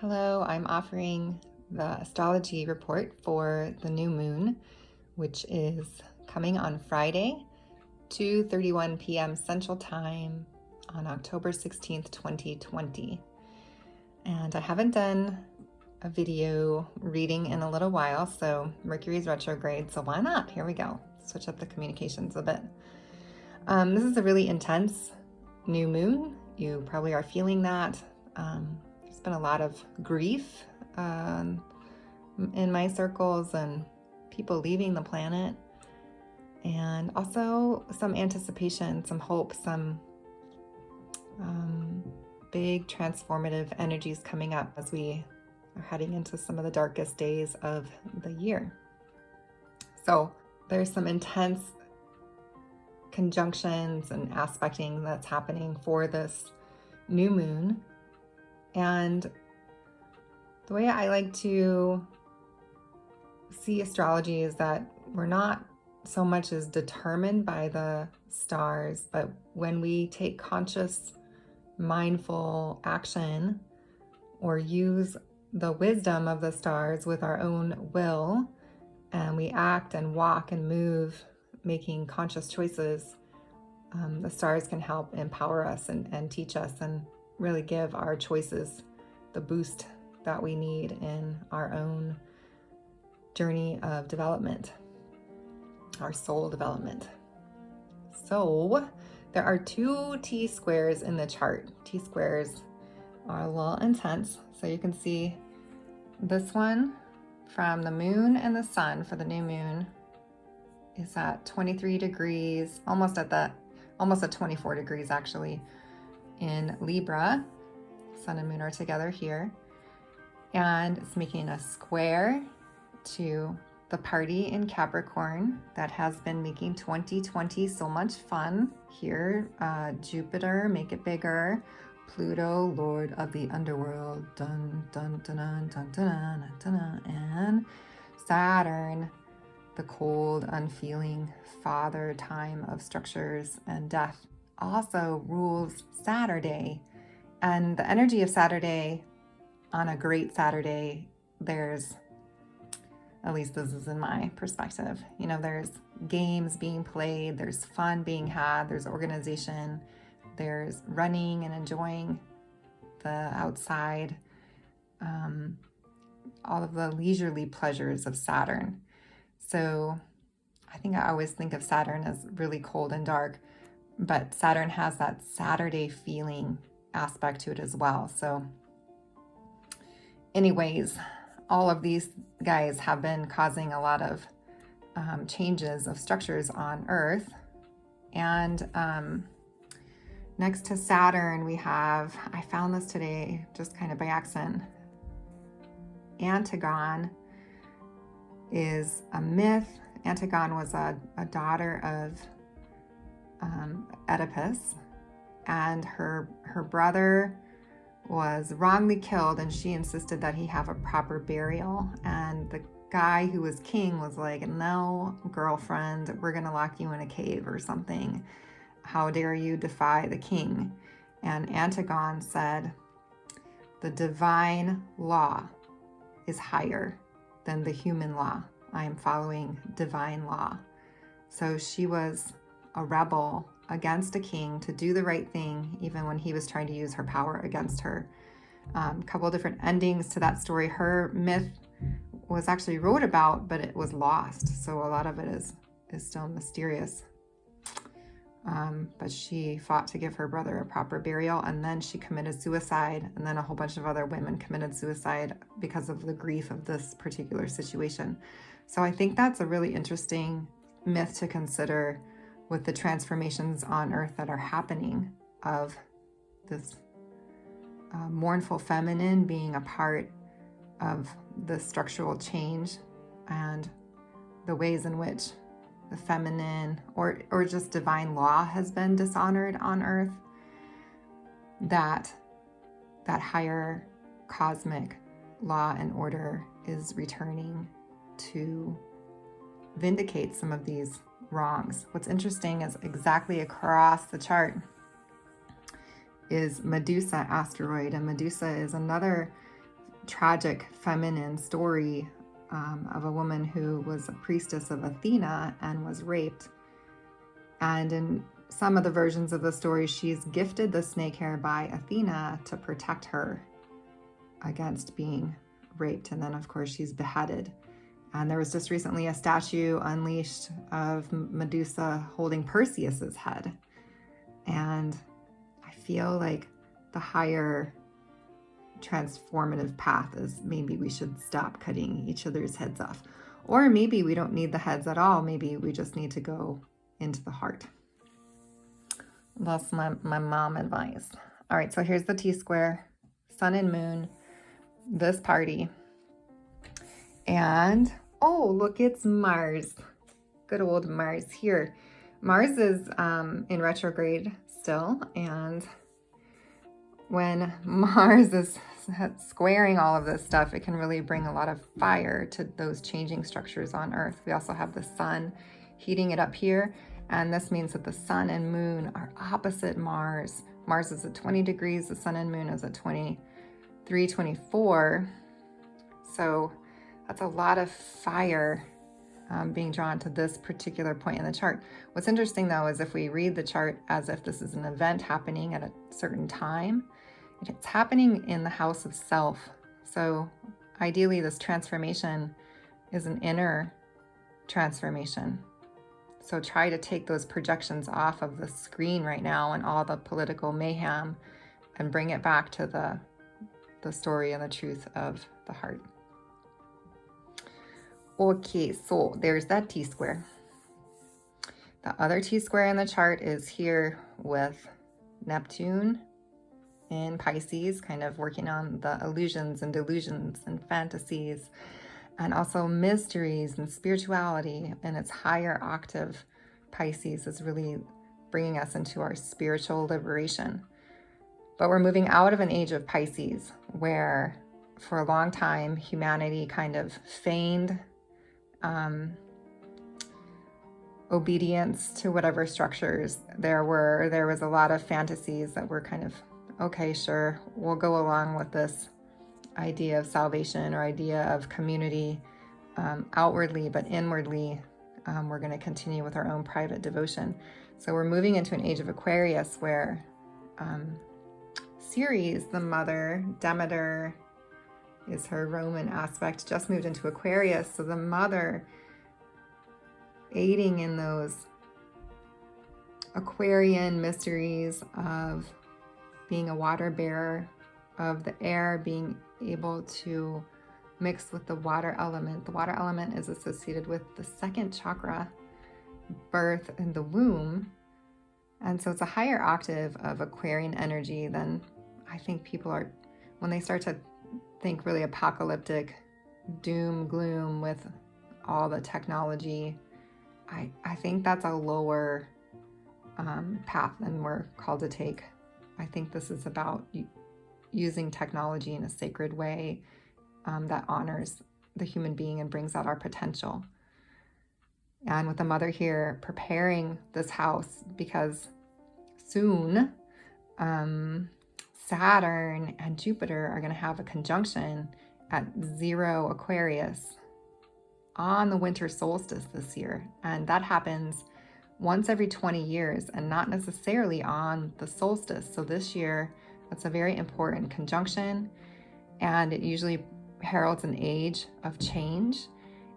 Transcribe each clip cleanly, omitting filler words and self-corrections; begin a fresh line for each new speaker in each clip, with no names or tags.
Hello, I'm offering the astrology report for the new moon, which is coming on Friday, 2:31 p.m. Central Time on October 16th, 2020. And I haven't done a video reading in a little while, so Mercury's retrograde, so why not? Here we go. Switch up the communications a bit. This is a really intense new moon. You probably are feeling that. There's been a lot of grief in my circles and people leaving the planet, and also some anticipation, some hope, some big transformative energies coming up as we are heading into some of the darkest days of the year. So there's some intense conjunctions and aspecting that's happening for this new moon. And the way I like to see astrology is that we're not so much as determined by the stars, but when we take conscious, mindful action or use the wisdom of the stars with our own will, and we act and walk and move, making conscious choices, the stars can help empower us and teach us and really give our choices the boost that we need in our own journey of development, our soul development. So there are two T-squares in the chart. T-squares are a little intense. So you can see this one from the moon and the sun for the new moon is at 23 degrees, almost at 24 degrees actually, in Libra. Sun and moon are together here, and it's making a square to the party in Capricorn that has been making 2020 so much fun here. Jupiter, make it bigger. Pluto, lord of the underworld, dun dun dun dun dun dun dun dun, and Saturn, the cold, unfeeling father time of structures and death, also rules Saturday. And the energy of Saturday, on a great Saturday, there's, at least this is in my perspective, there's games being played, there's fun being had, there's organization, there's running and enjoying the outside, all of the leisurely pleasures of Saturn. So I think I always think of Saturn as really cold and dark, but Saturn has that Saturday feeling aspect to it as well. So anyways, all of these guys have been causing a lot of changes of structures on Earth. And next to Saturn, we have, I found this today just kind of by accident, Antigone is a myth. Antigone was a daughter of Oedipus, and her brother was wrongly killed, and she insisted that he have a proper burial. And the guy who was king was like, no, girlfriend, we're gonna lock you in a cave or something. How dare you defy the king? And Antigone said, the divine law is higher than the human law. I am following divine law. So she was a rebel against a king to do the right thing, even when he was trying to use her power against her. A couple of different endings to that story. Her myth was actually wrote about, but it was lost. So a lot of it is still mysterious. But she fought to give her brother a proper burial, and then she committed suicide, and then a whole bunch of other women committed suicide because of the grief of this particular situation. So I think that's a really interesting myth to consider with the transformations on Earth that are happening, of this mournful feminine being a part of the structural change, and the ways in which the feminine or just divine law has been dishonored on Earth, that higher cosmic law and order is returning to vindicate some of these wrongs. What's interesting is exactly across the chart is Medusa asteroid, and Medusa is another tragic feminine story of a woman who was a priestess of Athena and was raped. And in some of the versions of the story, she's gifted the snake hair by Athena to protect her against being raped. And then, of course, she's beheaded. And there was just recently a statue unleashed of Medusa holding Perseus's head. And I feel like the higher transformative path is maybe we should stop cutting each other's heads off. Or maybe we don't need the heads at all. Maybe we just need to go into the heart. That's my mom advice. All right, so here's the T-square, sun and moon, this party. And, oh, look, it's Mars. Good old Mars here. Mars is in retrograde still, and when Mars is squaring all of this stuff, it can really bring a lot of fire to those changing structures on Earth. We also have the sun heating it up here, and this means that the sun and moon are opposite Mars. Mars is at 20 degrees, the sun and moon is at 23, 24. So that's a lot of fire being drawn to this particular point in the chart. What's interesting though is if we read the chart as if this is an event happening at a certain time, it's happening in the house of self. So ideally this transformation is an inner transformation. So try to take those projections off of the screen right now and all the political mayhem and bring it back to the story and the truth of the heart. Okay, so there's that T-square. The other T-square in the chart is here with Neptune in Pisces, kind of working on the illusions and delusions and fantasies, and also mysteries and spirituality. And its higher octave, Pisces, is really bringing us into our spiritual liberation. But we're moving out of an age of Pisces where for a long time humanity kind of feigned obedience to whatever structures there were. There was a lot of fantasies that were kind of, okay, sure, we'll go along with this idea of salvation or idea of community outwardly, but inwardly we're going to continue with our own private devotion. So we're moving into an age of Aquarius where Ceres, the mother, Demeter is her Roman aspect, just moved into Aquarius. So the mother aiding in those Aquarian mysteries of being a water bearer, of the air being able to mix with the water element. The water element is associated with the second chakra, birth in the womb. And so it's a higher octave of Aquarian energy than I think people are, when they start to think really apocalyptic, doom, gloom with all the technology. I think that's a lower path than we're called to take. I think this is about using technology in a sacred way that honors the human being and brings out our potential. And with the mother here preparing this house, because soon Saturn and Jupiter are going to have a conjunction at 0 Aquarius on the winter solstice this year. And that happens once every 20 years and not necessarily on the solstice. So this year, that's a very important conjunction, and it usually heralds an age of change,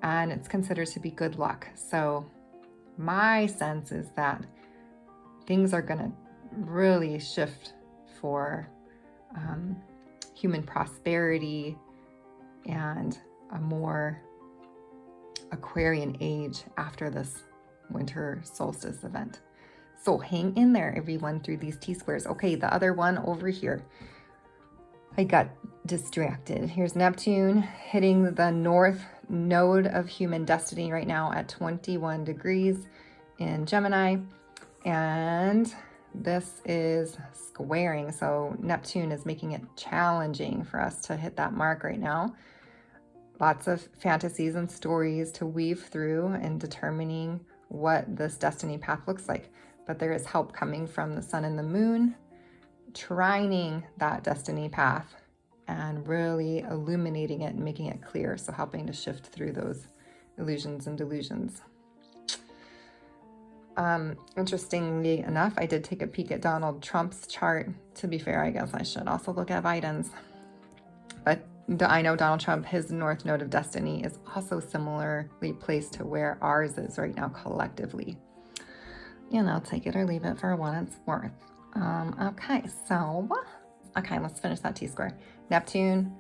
and it's considered to be good luck. So my sense is that things are going to really shift for human prosperity and a more Aquarian age after this winter solstice event. So hang in there, everyone, through these T-squares. Okay, the other one over here. I got distracted. Here's Neptune hitting the north node of human destiny right now at 21 degrees in Gemini. And this is squaring. So Neptune is making it challenging for us to hit that mark right now. Lots of fantasies and stories to weave through in determining what this destiny path looks like. But there is help coming from the sun and the moon, trining that destiny path and really illuminating it and making it clear. So helping to shift through those illusions and delusions. Interestingly enough, I did take a peek at Donald Trump's chart. To be fair, I guess I should also look at Biden's. But I know Donald Trump, his North Node of Destiny is also similarly placed to where ours is right now collectively. You know, take it or leave it for what it's worth. Okay, let's finish that T-square. Neptune,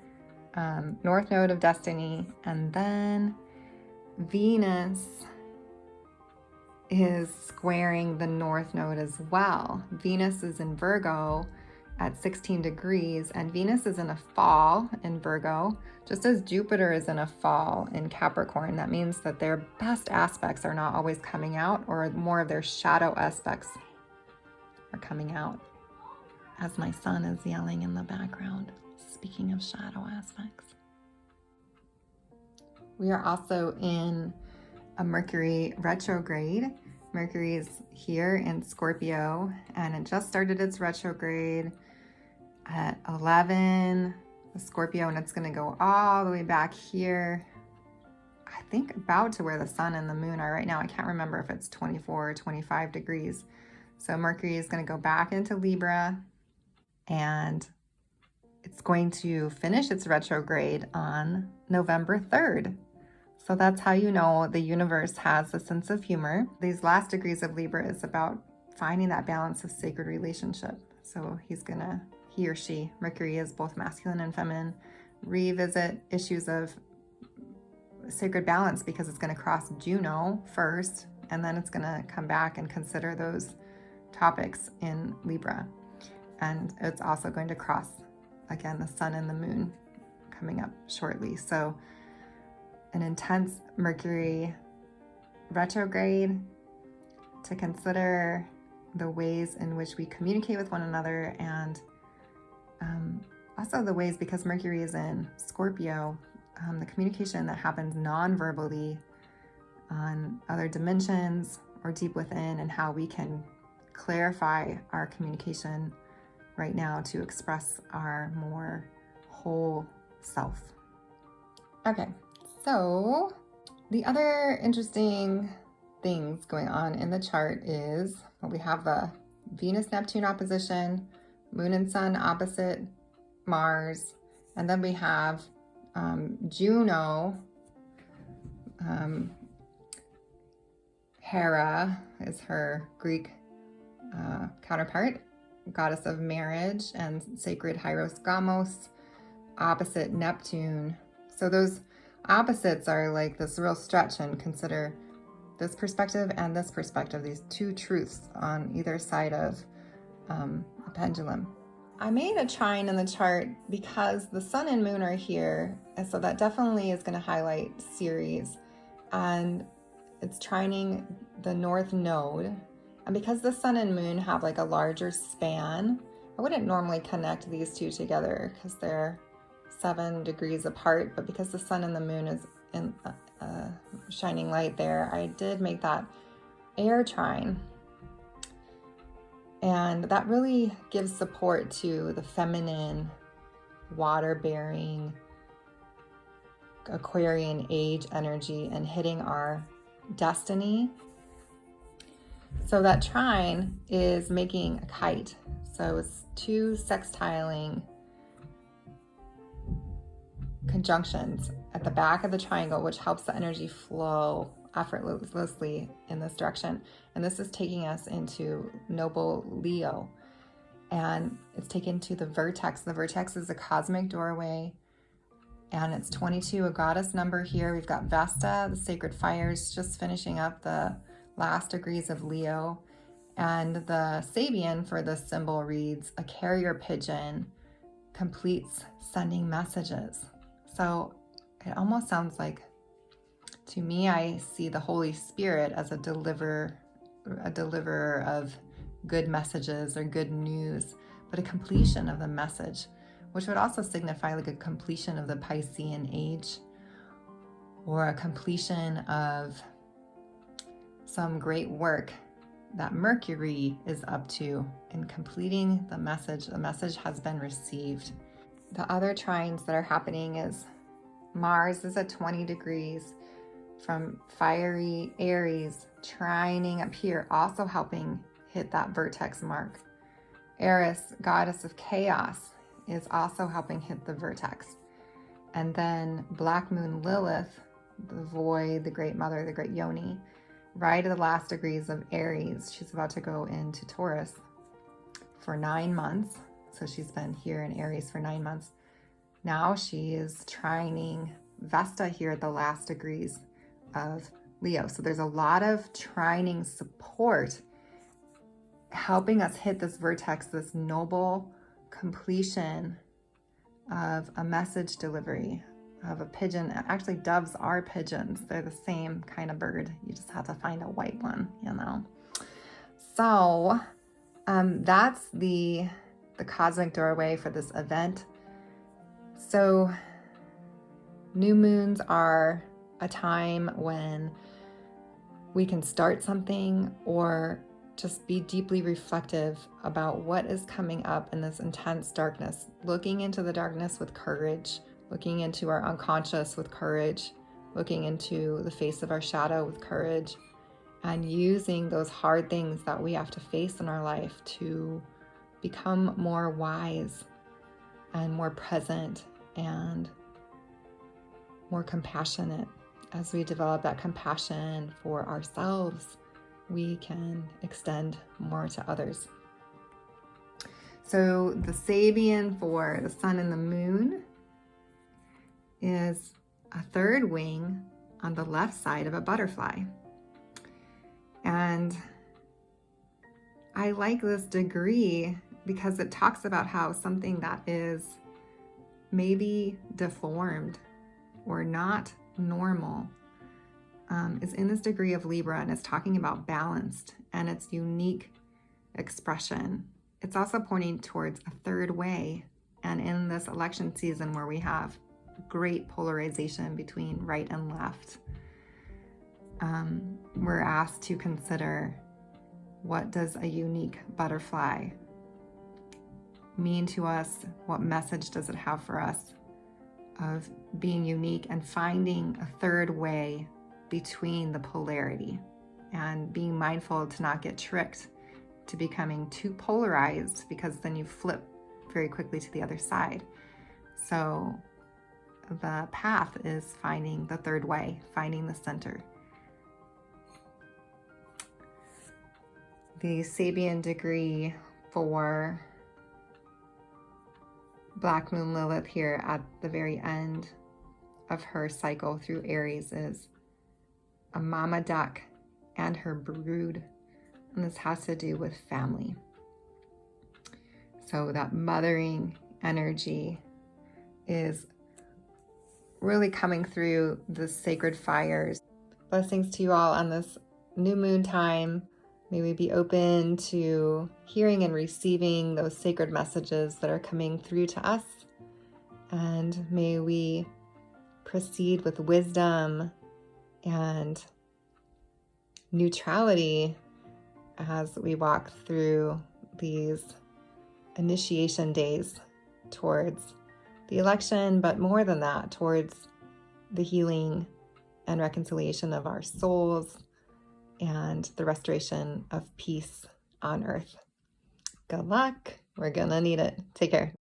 North Node of Destiny, and then Venus is squaring the North Node as well. Venus is in Virgo at 16 degrees, and Venus is in a fall in Virgo, just as Jupiter is in a fall in Capricorn. That means that their best aspects are not always coming out, or more of their shadow aspects are coming out. As my son is yelling in the background, speaking of shadow aspects. We are also in a Mercury retrograde. Mercury is here in Scorpio, and it just started its retrograde at 11 Scorpio, and it's going to go all the way back here, I think about to where the sun and the moon are right now. I can't remember if it's 24 or 25 degrees. So Mercury is going to go back into Libra, and it's going to finish its retrograde on November 3rd. So that's how you know the universe has a sense of humor. These last degrees of Libra is about finding that balance of sacred relationship. So he or she, Mercury is both masculine and feminine, revisit issues of sacred balance, because it's going to cross Juno first, and then it's going to come back and consider those topics in Libra. And it's also going to cross, again, the sun and the moon coming up shortly. So an intense Mercury retrograde to consider the ways in which we communicate with one another, and also the ways, because Mercury is in Scorpio, the communication that happens non-verbally on other dimensions or deep within, and how we can clarify our communication right now to express our more whole self. Okay. So the other interesting things going on in the chart is, we have the Venus-Neptune opposition, Moon and Sun opposite Mars, and then we have Juno, Hera is her Greek counterpart, goddess of marriage and sacred Hieros Gamos, opposite Neptune. So those opposites are like this real stretch, and consider this perspective and this perspective, these two truths on either side of a pendulum. I made a trine in the chart because the sun and moon are here, and so that definitely is going to highlight Ceres, and it's trining the North Node. And because the sun and moon have like a larger span, I wouldn't normally connect these two together because they're 7 degrees apart, but because the sun and the moon is in shining light there, I did make that air trine. And that really gives support to the feminine, water-bearing, Aquarian age energy and hitting our destiny. So that trine is making a kite. So it's 2 sextiling conjunctions at the back of the triangle, which helps the energy flow effortlessly in this direction. And this is taking us into noble Leo, and it's taken to the vertex. The vertex is a cosmic doorway, and it's 22, a goddess number here. We've got Vesta, the sacred fires, just finishing up the last degrees of Leo. And the Sabian for this symbol reads, a carrier pigeon completes sending messages. So it almost sounds like, to me, I see the Holy Spirit as a deliverer of good messages or good news, but a completion of the message, which would also signify like a completion of the Piscean age, or a completion of some great work that Mercury is up to in completing the message. The message has been received. the other trines that are happening is Mars is at 20 degrees from fiery Aries, trining up here, also helping hit that vertex mark. Eris, goddess of chaos, is also helping hit the vertex. And then Black Moon Lilith, the void, the great mother, the great yoni, right at the last degrees of Aries. She's about to go into Taurus for 9 months. So she's been here in Aries for 9 months. Now she is trining Vesta here at the last degrees of Leo. So there's a lot of trining support helping us hit this vertex, this noble completion of a message delivery of a pigeon. Actually, doves are pigeons. They're the same kind of bird. You just have to find a white one, you know. So that's the cosmic doorway for this event. So new moons are a time when we can start something or just be deeply reflective about what is coming up in this intense darkness, looking into the darkness with courage, looking into our unconscious with courage, looking into the face of our shadow with courage, and using those hard things that we have to face in our life to become more wise and more present and more compassionate. As we develop that compassion for ourselves, we can extend more to others. So the Sabian for the sun and the moon is a third wing on the left side of a butterfly. And I like this degree because it talks about how something that is maybe deformed or not normal is in this degree of Libra, and it's talking about balanced and its unique expression. It's also pointing towards a third way. And in this election season where we have great polarization between right and left, we're asked to consider, what does a unique butterfly mean to us? What message does it have for us of being unique and finding a third way between the polarity, and being mindful to not get tricked to becoming too polarized, because then you flip very quickly to the other side. So the path is finding the third way, finding the center. The Sabian degree for Black Moon Lilith here at the very end of her cycle through Aries is a mama duck and her brood. And this has to do with family. So that mothering energy is really coming through the sacred fires. Blessings to you all on this new moon time. May we be open to hearing and receiving those sacred messages that are coming through to us. And may we proceed with wisdom and neutrality as we walk through these initiation days towards the election, but more than that, towards the healing and reconciliation of our souls and the restoration of peace on earth. Good luck. We're gonna need it. Take care.